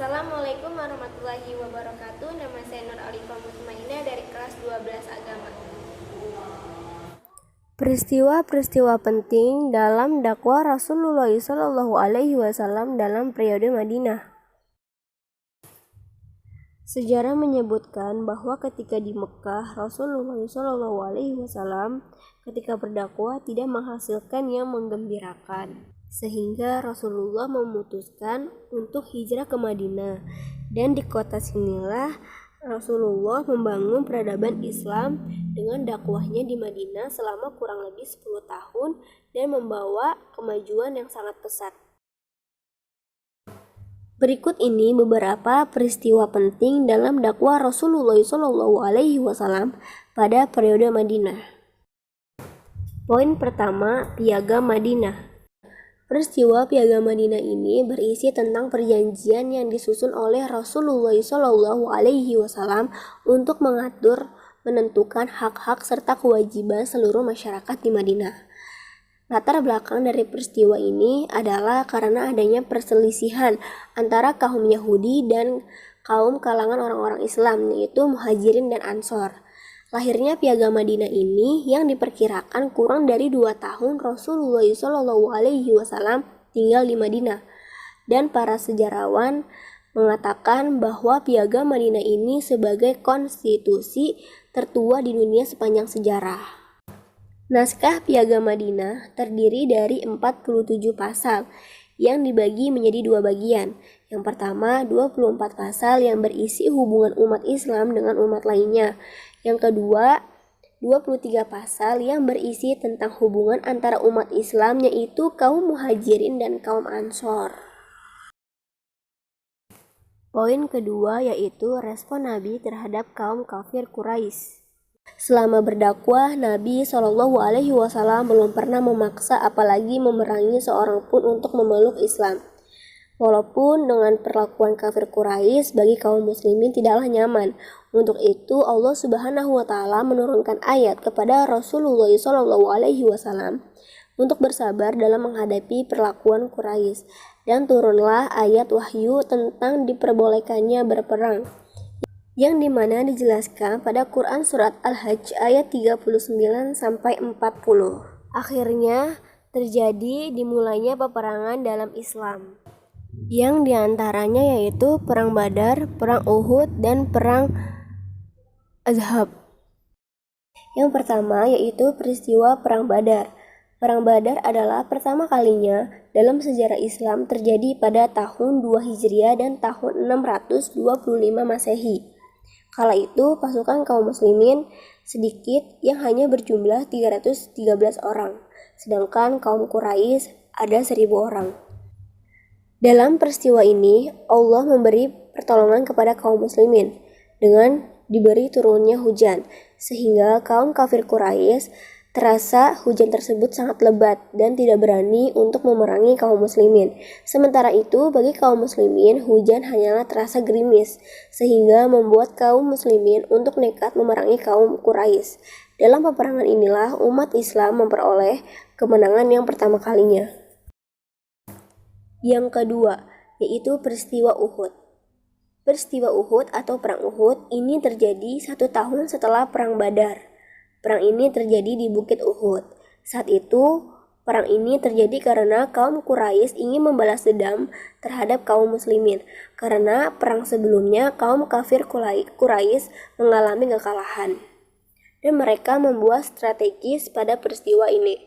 Assalamualaikum warahmatullahi wabarakatuh. Nama saya Nur Alifah Mutmainah dari kelas 12 Agama. Peristiwa-peristiwa penting dalam dakwah Rasulullah SAW dalam periode Madinah. Sejarah menyebutkan bahwa ketika di Mekah, Rasulullah SAW ketika berdakwah tidak menghasilkan yang menggembirakan, sehingga Rasulullah memutuskan untuk hijrah ke Madinah, dan di kota sinilah Rasulullah membangun peradaban Islam dengan dakwahnya di Madinah selama kurang lebih 10 tahun dan membawa kemajuan yang sangat pesat. Berikut ini beberapa peristiwa penting dalam dakwah Rasulullah SAW pada periode Madinah. Poin pertama, Piagam Madinah. Peristiwa Piagam Madinah ini berisi tentang perjanjian yang disusun oleh Rasulullah SAW untuk menentukan hak-hak serta kewajiban seluruh masyarakat di Madinah. Latar belakang dari peristiwa ini adalah karena adanya perselisihan antara kaum Yahudi dan kaum kalangan orang-orang Islam, yaitu Muhajirin dan Ansor. Lahirnya Piagam Madinah ini yang diperkirakan kurang dari 2 tahun Rasulullah SAW tinggal di Madinah, dan para sejarawan mengatakan bahwa Piagam Madinah ini sebagai konstitusi tertua di dunia sepanjang sejarah. Naskah Piagam Madinah terdiri dari 47 pasal yang dibagi menjadi 2 bagian. Yang pertama, 24 pasal yang berisi hubungan umat Islam dengan umat lainnya. Yang kedua, 23 pasal yang berisi tentang hubungan antara umat Islam, yaitu kaum Muhajirin dan kaum Ansor. Poin kedua yaitu respon Nabi terhadap kaum kafir Quraisy. Selama berdakwah, Nabi SAW belum pernah memaksa apalagi memerangi seorang pun untuk memeluk Islam. Walaupun dengan perlakuan kafir Quraisy bagi kaum muslimin tidaklah nyaman. Untuk itu Allah Subhanahu wa taala menurunkan ayat kepada Rasulullah SAW untuk bersabar dalam menghadapi perlakuan Quraisy, dan turunlah ayat wahyu tentang diperbolehkannya berperang, yang dimana dijelaskan pada Quran Surat Al-Hajj ayat 39-40. Akhirnya terjadi dimulainya peperangan dalam Islam, yang diantaranya yaitu Perang Badar, Perang Uhud, dan Perang Ahzab. Yang pertama yaitu peristiwa Perang Badar. Perang Badar adalah pertama kalinya dalam sejarah Islam terjadi pada tahun 2 Hijriah dan tahun 625 Masehi. Kala itu pasukan kaum muslimin sedikit yang hanya berjumlah 313 orang, sedangkan kaum Quraisy ada 1000 orang. Dalam peristiwa ini, Allah memberi pertolongan kepada kaum muslimin dengan diberi turunnya hujan, sehingga kaum kafir Quraisy terasa hujan tersebut sangat lebat dan tidak berani untuk memerangi kaum muslimin. Sementara itu, bagi kaum muslimin, hujan hanyalah terasa gerimis, sehingga membuat kaum muslimin untuk nekat memerangi kaum Quraisy. Dalam peperangan inilah umat Islam memperoleh kemenangan yang pertama kalinya. Yang kedua, yaitu peristiwa Uhud. Peristiwa Uhud atau Perang Uhud ini terjadi 1 tahun setelah Perang Badar. Perang ini terjadi di Bukit Uhud. Saat itu, perang ini terjadi karena kaum Quraisy ingin membalas dendam terhadap kaum muslimin, karena perang sebelumnya kaum kafir Quraisy mengalami kekalahan, dan mereka membuat strategis pada peristiwa ini.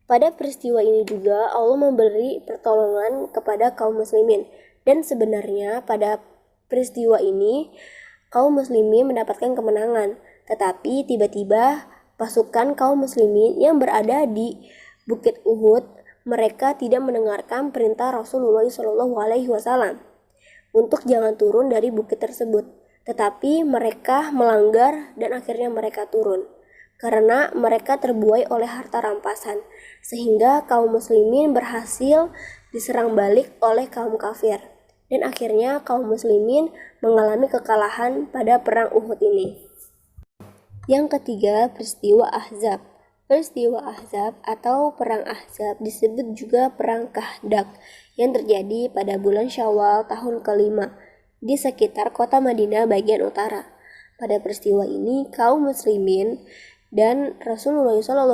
Pada peristiwa ini juga Allah memberi pertolongan kepada kaum muslimin, dan sebenarnya pada peristiwa ini kaum muslimin mendapatkan kemenangan. Tetapi tiba-tiba pasukan kaum muslimin yang berada di Bukit Uhud, mereka tidak mendengarkan perintah Rasulullah SAW untuk jangan turun dari bukit tersebut. Tetapi mereka melanggar dan akhirnya mereka turun karena mereka terbuai oleh harta rampasan, sehingga kaum muslimin berhasil diserang balik oleh kaum kafir, dan akhirnya kaum muslimin mengalami kekalahan pada perang Uhud ini. Yang ketiga, peristiwa Ahzab. Peristiwa Ahzab atau Perang Ahzab disebut juga Perang Khandaq yang terjadi pada bulan Syawal tahun kelima di sekitar kota Madinah bagian utara. Pada peristiwa ini, kaum muslimin dan Rasulullah SAW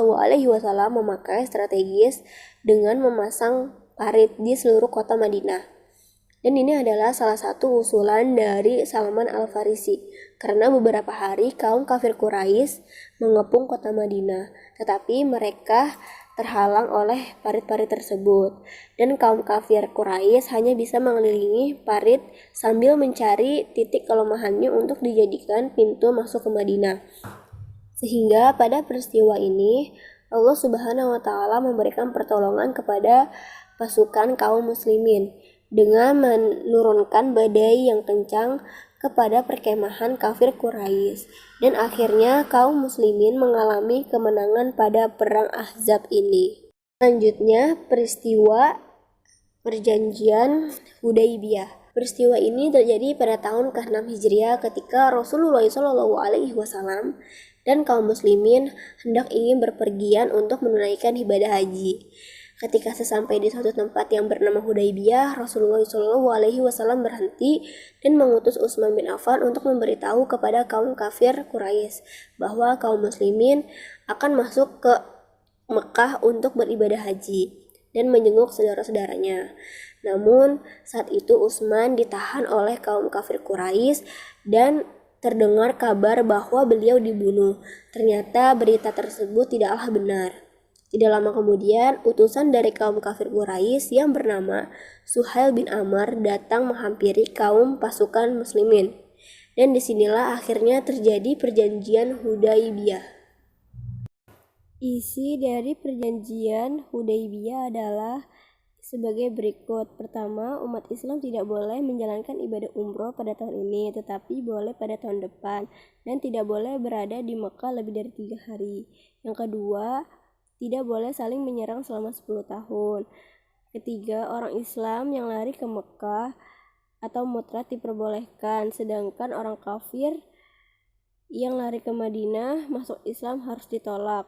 memakai strategis dengan memasang parit di seluruh kota Madinah. Dan ini adalah salah satu usulan dari Salman Al-Farisi, karena beberapa hari kaum kafir Quraisy mengepung kota Madinah, tetapi mereka terhalang oleh parit-parit tersebut. Dan kaum kafir Quraisy hanya bisa mengelilingi parit sambil mencari titik kelemahannya untuk dijadikan pintu masuk ke Madinah. Sehingga pada peristiwa ini Allah Subhanahu wa taala memberikan pertolongan kepada pasukan kaum muslimin dengan menurunkan badai yang kencang kepada perkemahan kafir Quraisy, dan akhirnya kaum muslimin mengalami kemenangan pada perang Ahzab ini. Selanjutnya, peristiwa perjanjian Hudaybiyah. Peristiwa ini terjadi pada tahun ke-6 Hijriah ketika Rasulullah SAW dan kaum muslimin hendak ingin berpergian untuk menunaikan ibadah haji. Ketika sesampai di suatu tempat yang bernama Hudaybiyah, Rasulullah SAW berhenti dan mengutus Utsman bin Affan untuk memberitahu kepada kaum kafir Quraisy bahwa kaum muslimin akan masuk ke Mekah untuk beribadah haji dan menjenguk saudara-saudaranya. Namun saat itu Utsman ditahan oleh kaum kafir Quraisy dan terdengar kabar bahwa beliau dibunuh. Ternyata berita tersebut tidaklah benar. Tidak lama kemudian, utusan dari kaum kafir Quraisy yang bernama Suhail bin Amr datang menghampiri kaum pasukan muslimin. Dan disinilah akhirnya terjadi perjanjian Hudaybiyah. Isi dari perjanjian Hudaybiyah adalah sebagai berikut. Pertama, umat Islam tidak boleh menjalankan ibadah umroh pada tahun ini, tetapi boleh pada tahun depan, dan tidak boleh berada di Mekah lebih dari 3 hari. Yang kedua, tidak boleh saling menyerang selama 10 tahun. Ketiga, orang Islam yang lari ke Mekah atau mutrat diperbolehkan, sedangkan orang kafir yang lari ke Madinah masuk Islam harus ditolak.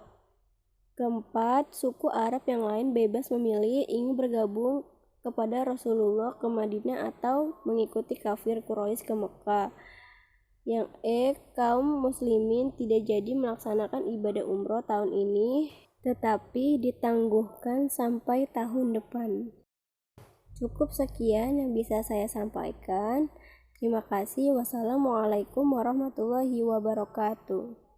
Keempat, suku Arab yang lain bebas memilih ingin bergabung kepada Rasulullah ke Madinah atau mengikuti kafir Quraisy ke Mekah. Yang kaum muslimin tidak jadi melaksanakan ibadah umroh tahun ini, tetapi ditangguhkan sampai tahun depan. Cukup sekian yang bisa saya sampaikan. Terima kasih. Wassalamualaikum warahmatullahi wabarakatuh.